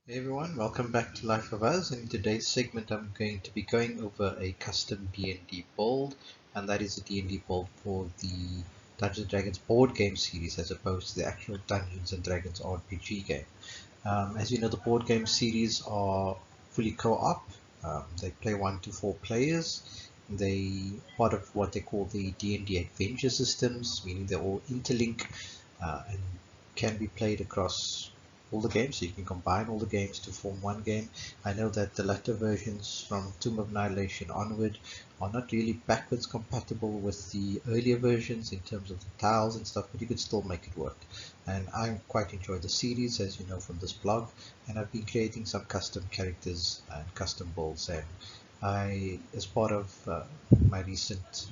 Hey everyone, welcome back to Life of Us. In today's segment I'm going to be going over a custom D&D build, and that is a D&D build for the Dungeons & Dragons board game series as opposed to the actual Dungeons & Dragons RPG game. As you know, the board game series are fully co-op. They play 1 to 4 players. They part of what they call the D&D adventure systems, meaning they all interlink and can be played across all the games, so you can combine all the games to form one game. I know that the latter versions from Tomb of Annihilation onward are not really backwards compatible with the earlier versions in terms of the tiles and stuff, but you can still make it work. And I quite enjoy the series, as you know from this blog, and I've been creating some custom characters and custom builds, and as part of my recent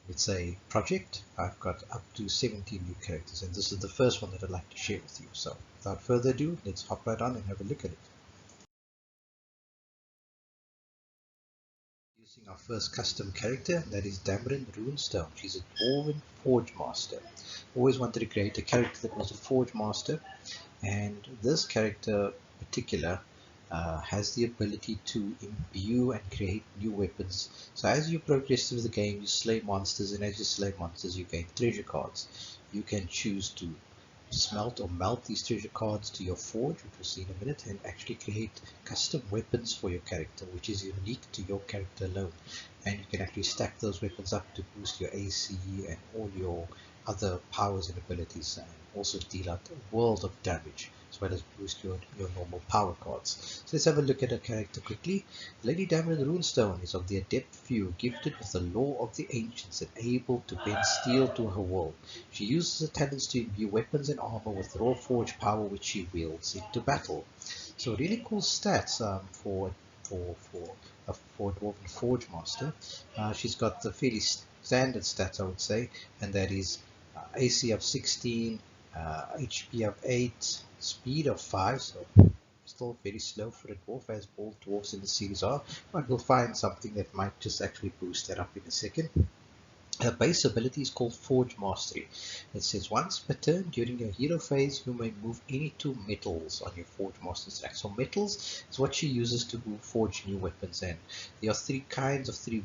it's a project. I've got up to 17 new characters, and this is the first one that I'd like to share with you. So without further ado, let's hop right on and have a look at it. Using our first custom character, that is Dameryn Ruinestone. She's a Dwarven Forgemaster. Always wanted to create a character that was a Forgemaster, and this character in particular has the ability to imbue and create new weapons. So as you progress through the game, you slay monsters, and as you slay monsters, you gain treasure cards. You can choose to smelt or melt these treasure cards to your forge, which we'll see in a minute, and actually create custom weapons for your character, which is unique to your character alone. And you can actually stack those weapons up to boost your AC and all your other powers and abilities, and also deal out a world of damage, as well as boost your normal power cards. So let's have a look at her character quickly. Lady Dameryn Ruinestone is of the adept few, gifted with the lore of the ancients and able to bend steel to her will. She uses her talents to imbue weapons and armor with raw forge power, which she wields into battle. So really cool stats for a Dwarven Forgemaster. She's got the fairly standard stats, I would say, and that is AC of 16, HP of 8, speed of 5, so still very slow for a dwarf, as all dwarfs in the series are, but we'll find something that might just actually boost that up in a second. Her base ability is called Forge Mastery. It says once per turn during your hero phase, you may move any 2 metals on your Forge Master stack. So metals is what she uses to forge new weapons, and there are 3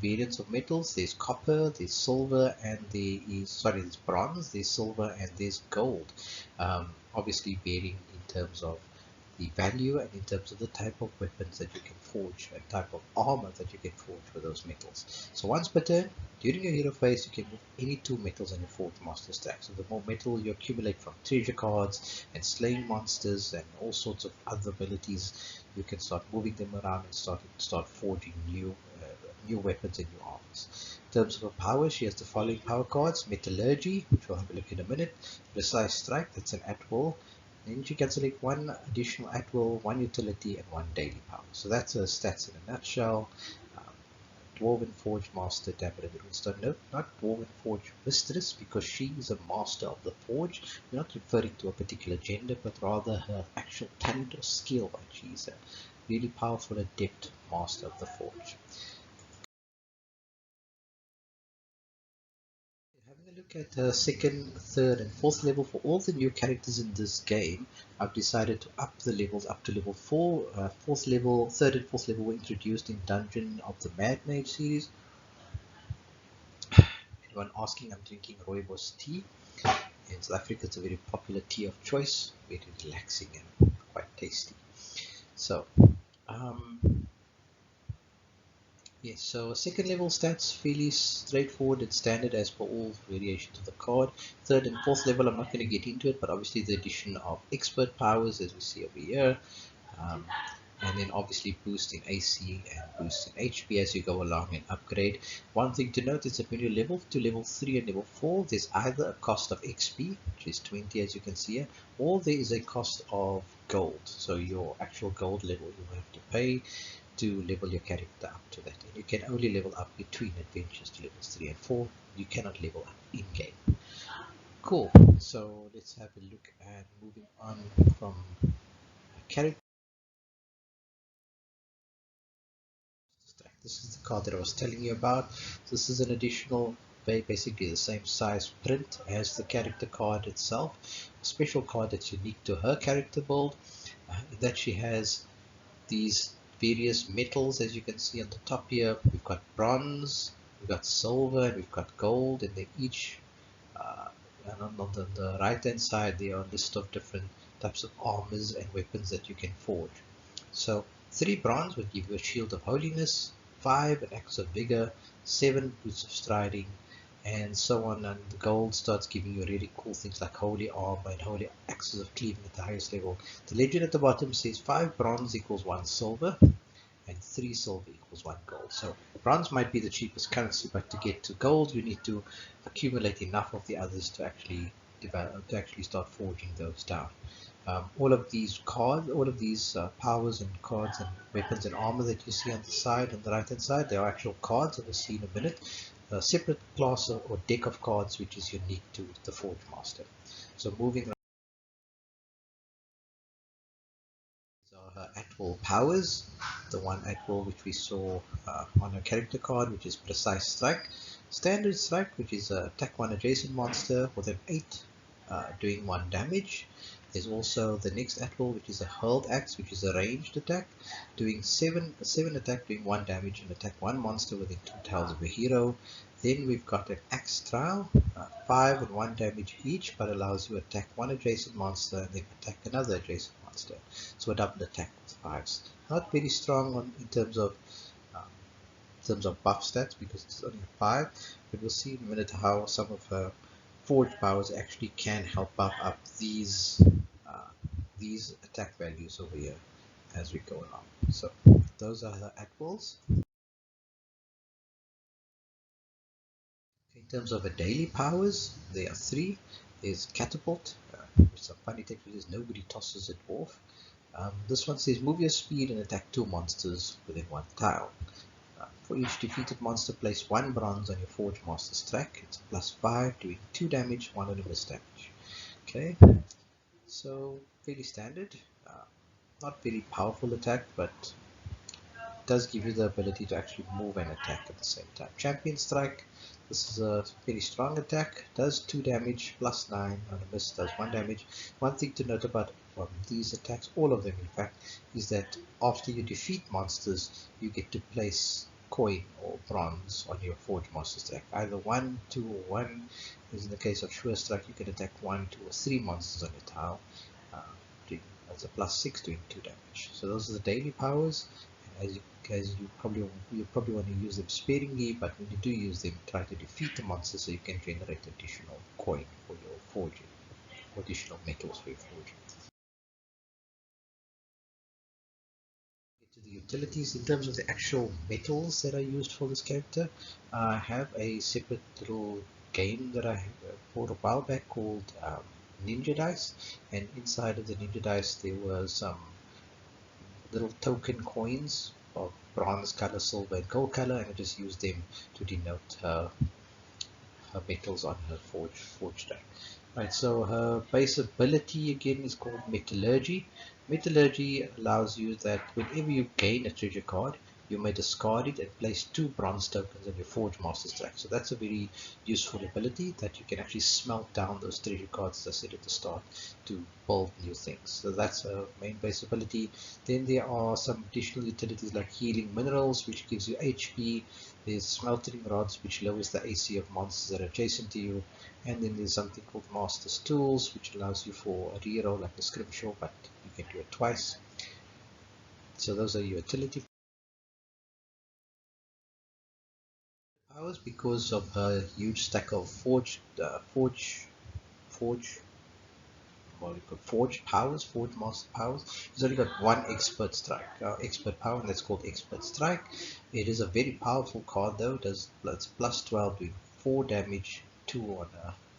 variants of metals. There's copper, there's silver, and there's bronze, there's silver, and there's gold. Obviously varying in terms of the value and in terms of the type of weapons that you can forge and type of armor that you can forge with those metals. So once per turn, during your hero phase, you can move any 2 metals on your Forge Master stack. So the more metal you accumulate from treasure cards and slaying monsters and all sorts of other abilities, you can start moving them around and start forging new weapons and new armors. In terms of her power, she has the following power cards: Metallurgy, which we'll have a look in a minute; Precise Strike, that's an at-will. Then you can select 1 additional at-will, 1 utility, and 1 daily power. So that's her stats in a nutshell. Um, Dwarven Forge Master Dameryn Ruinestone. No, not Dwarven Forge Mistress, because she is a master of the forge. We're not referring to a particular gender, but rather her actual talent or skill. And she's a really powerful, adept master of the forge. Having a look at the second, third, and fourth level for all the new characters in this game, I've decided to up the levels up to level 4. Fourth level, third and fourth level were introduced in Dungeon of the Mad Mage series. Anyone asking, I'm drinking rooibos tea. In South Africa, it's a very popular tea of choice, very relaxing and quite tasty. So, yes, so second level stats fairly straightforward and standard as per all variations of the card. Third and fourth level, I'm not going to get into it, but obviously the addition of expert powers, as we see over here, um, and then obviously boosting AC and boosting HP as you go along and upgrade. One thing to note is that when you level to level 3 and level 4, there's either a cost of XP, which is 20 as you can see here, or there is a cost of gold. So your actual gold level you have to pay to level your character up to that. And you can only level up between adventures to levels 3 and 4. You cannot level up in game. Cool. So let's have a look at moving on from character. This is the card that I was telling you about. This is an additional, basically the same size print as the character card itself. special card that's unique to her character build, that she has these various metals, as you can see on the top here. We've got bronze, we've got silver, and we've got gold, and they each and on the right hand side there are a list of different types of armors and weapons that you can forge. So 3 bronze would give you a shield of holiness, 5 an axe of vigor, 7 boots of striding, and so on. And the gold starts giving you really cool things like holy armor and holy axes of cleaving at the highest level. The legend at the bottom says 5 bronze equals 1 silver, and 3 silver equals 1 gold. So bronze might be the cheapest currency, but to get to gold you need to accumulate enough of the others to actually develop, to actually start forging those down. All of these cards, all of these powers and cards and weapons and armor that you see on the side, on the right hand side, they are actual cards that we'll see in a minute. A separate class or deck of cards which is unique to the Forgemaster. So moving are her at-will powers. The one at-will which we saw on her character card, which is Precise Strike. Standard Strike, which is attack 1 adjacent monster with an 8 doing 1 damage. There's also the next at-will, which is a Hurled Axe, which is a ranged attack, doing 7 attack, doing 1 damage, and attack 1 monster within 2 tiles of a hero. Then we've got an Axe Trowel, 5 and 1 damage each, but allows you to attack 1 adjacent monster and then attack another adjacent monster. So a double attack with 5s. Not very strong in terms of buff stats because it's only a 5, but we'll see in a minute how some of her forge powers actually can help buff up these attack values over here as we go along. So those are her at-wills. In terms of her daily powers, there are 3. There's Catapult, which is a funny text which says nobody tosses a dwarf. This one says move your speed and attack 2 monsters within 1 tile. For each defeated monster, place 1 bronze on your Forgemaster's track. It's +5, doing 2 damage, 1 on a miss damage. Okay, so fairly standard. Not very powerful attack, but does give you the ability to actually move and attack at the same time. Champion Strike. This is a very strong attack. Does 2 damage, +9 on a miss, does 1 damage. One thing to note about these attacks, all of them in fact, is that after you defeat monsters, you get to place coin or bronze on your Forgemaster track. Either 1, 2, or 1. As in the case of Sure Strike, you can attack 1, 2, or 3 monsters on your tile. As a +6, doing 2 damage. So those are the daily powers. And as you probably want to use them sparingly, but when you do use them, try to defeat the monster so you can generate additional coin for your forging, or additional metals for your forging. To the utilities, in terms of the actual metals that are used for this character, I have a separate little game that I bought a while back called Ninja Dice, and inside of the Ninja Dice there was some little token coins of bronze color, silver, and gold color, and I just used them to denote her metals on her forge deck. Right, so her base ability again is called Metallurgy. Metallurgy allows you that whenever you gain a treasure card, you may discard it and place 2 bronze tokens on your Forgemaster's track. So that's a very useful ability that you can actually smelt down those treasure cards, as I said at the start, to build new things. So that's a main base ability. Then there are some additional utilities like healing minerals, which gives you HP. There's smelting rods, which lowers the AC of monsters that are adjacent to you. And then there's something called Master's Tools, which allows you for a reroll like a scrimshaw, but you can do it twice. So those are your utility powers. Because of her huge stack of forge powers, Forgemaster powers. She's only got 1 expert strike, expert power, and that's called expert strike. It is a very powerful card though. It's +12, doing 4 damage, 2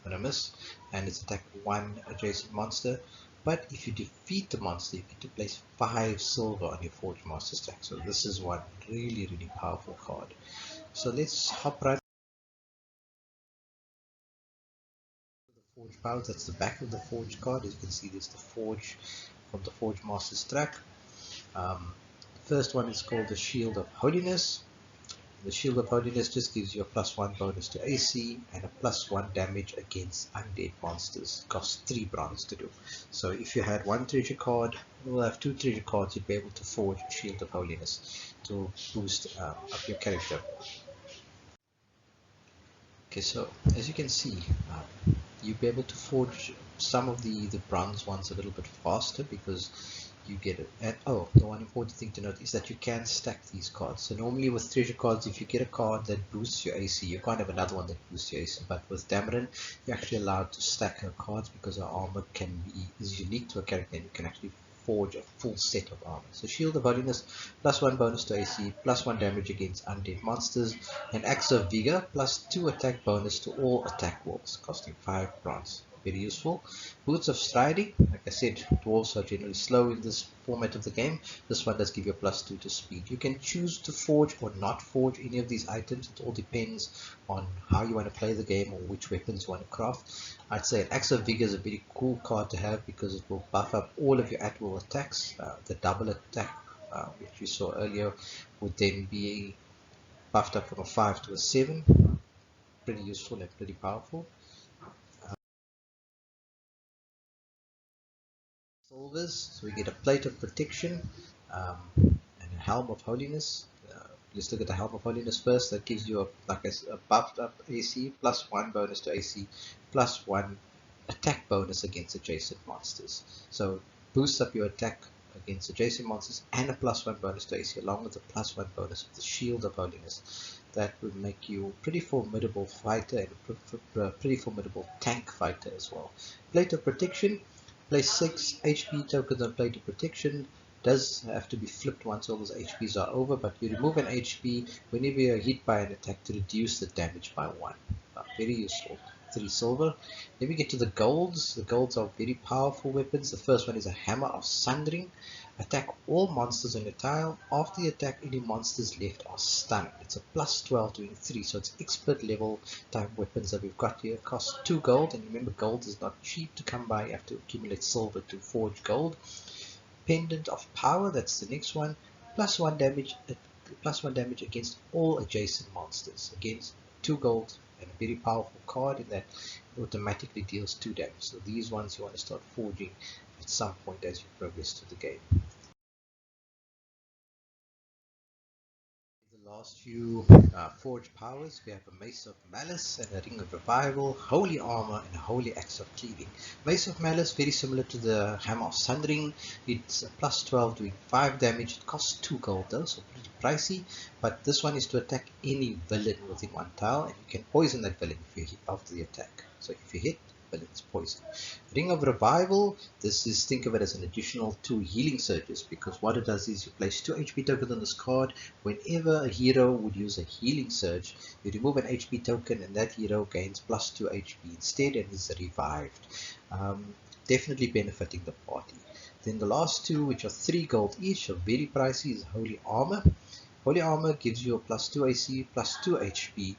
on a miss, and it's attack 1 adjacent monster. But if you defeat the monster, you get to place 5 silver on your Forgemaster stack. So this is one really powerful card. So let's hop right to the Forge powers. That's the back of the Forge card. As you can see, there's the Forge from the Forgemaster's track. The first one is called the Shield of Holiness. The Shield of Holiness just gives you a +1 bonus to AC and a +1 damage against undead monsters. Costs 3 bronze to do. So if you had 1 treasure card, we'll have 2 treasure cards, you'd be able to forge Shield of Holiness to boost up your character. Okay, so as you can see, you'll be able to forge some of the bronze ones a little bit faster because you get it. And oh, the one important thing to note is that you can stack these cards. So normally with treasure cards, if you get a card that boosts your AC, you can't have another one that boosts your AC. But with Dameryn, you're actually allowed to stack her cards because her armor is unique to a character, and you can actually forge a full set of armor. So Shield of Holiness, +1 bonus to AC, +1 damage against undead monsters, and Axe of Vigor, +2 attack bonus to all attack rolls, costing 5 bronze. Very useful. Boots of Striding, like I said, dwarves are generally slow in this format of the game. This one does give you a +2 to speed. You can choose to forge or not forge any of these items. It all depends on how you want to play the game or which weapons you want to craft. I'd say an Axe of Vigor is a very cool card to have because it will buff up all of your at-will attacks. The double attack, which you saw earlier, would then be buffed up from a 5 to a 7. Pretty useful and pretty powerful. Silvers, so we get a Plate of Protection and a Helm of Holiness. Let's look at the Helm of Holiness first. That gives you a buffed up AC, +1 bonus to AC, +1 attack bonus against adjacent monsters. So boosts up your attack against adjacent monsters and a +1 bonus to AC, along with the +1 bonus of the Shield of Holiness. That would make you a pretty formidable fighter and a pretty formidable tank fighter as well. Plate of Protection. Place 6 HP tokens on Plate of Protection. Does have to be flipped once all those HPs are over, but you remove an HP whenever you're hit by an attack to reduce the damage by 1. Very useful. 3 silver. Then we get to the golds. The golds are very powerful weapons. The first one is a Hammer of Sundering. Attack all monsters on your tile. After the attack, any monsters left are stunned. It's a +12 doing 3, so it's expert level type weapons that we've got here. Cost 2 gold, and remember gold is not cheap to come by. You have to accumulate silver to forge gold. Pendant of Power, that's the next one. +1 damage, +1 damage against all adjacent monsters. Against 2 gold, and a very powerful card in that it automatically deals 2 damage. So these ones you want to start forging at some point as you progress through the game. The last few forged powers, we have a Mace of Malice and a Ring of Revival, Holy Armor, and a Holy Axe of Cleaving. Mace of Malice, very similar to the Hammer of Sundering. It's a +12 doing 5 damage. It costs 2 gold though, so pretty pricey. But this one is to attack any villain within one tile, and you can poison that villain if you hit after the attack. So if you hit, villain's poison. Ring of Revival, this is, think of it as an additional 2 healing surges, because what it does is you place 2 HP tokens on this card. Whenever a hero would use a healing surge, you remove an HP token and that hero gains +2 HP instead and is revived. Definitely benefiting the party. Then the last 2, which are 3 gold each, are very pricey, is Holy Armor. Holy Armor gives you a +2 AC, +2 HP,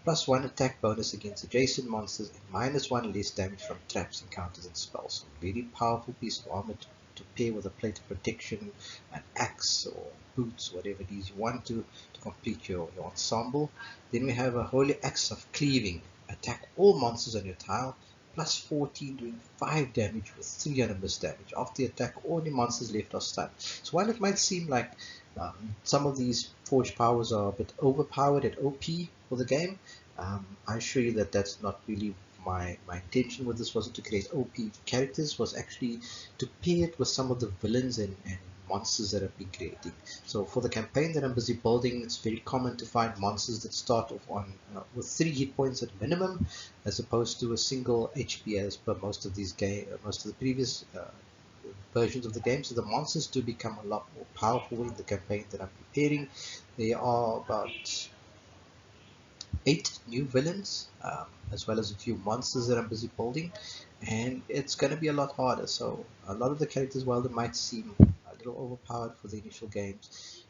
+1 attack bonus against adjacent monsters, and -1 less damage from traps, encounters, and spells. So very powerful piece of armor to pair with a Plate of Protection, an axe, or boots, whatever it is you want to complete your ensemble. Then we have a Holy Axe of Cleaving. Attack all monsters on your tile, +14 doing 5 damage with 300 miss damage. After the attack, all the monsters left are stunned. So while it might seem like some of these forged powers are a bit overpowered and OP for the game, I assure you that that's not really my intention with this. Wasn't to create OP characters, was actually to pair it with some of the villains and monsters that I've been creating. So for the campaign that I'm busy building, it's very common to find monsters that start off on with 3 hit points at minimum, as opposed to a single HP as per most of the previous versions of the game. So the monsters do become a lot more powerful in the campaign that I'm preparing. There are about 8 new villains, as well as a few monsters that I'm busy building, and it's going to be a lot harder. So a lot of the characters, while they might seem a little overpowered for the initial games,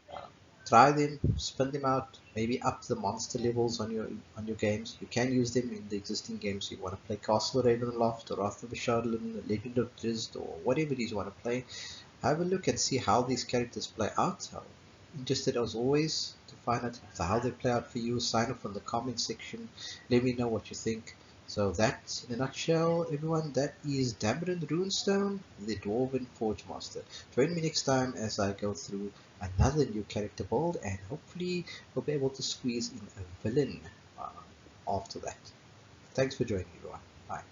try them, spin them out, maybe up the monster levels on your games. You can use them in the existing games. You want to play Castle Ravenloft or Wrath of the Shardlin, Legend of Drizzt, or whatever it is you want to play. Have a look and see how these characters play out. interested as always to find out how they play out for you, sign up in the comment section. Let me know what you think. So that, in a nutshell, everyone, that is Dameryn Ruinestone, the Dwarven Forgemaster. Join me next time as I go through another new character build, and hopefully we'll be able to squeeze in a villain after that. Thanks for joining, everyone. Bye.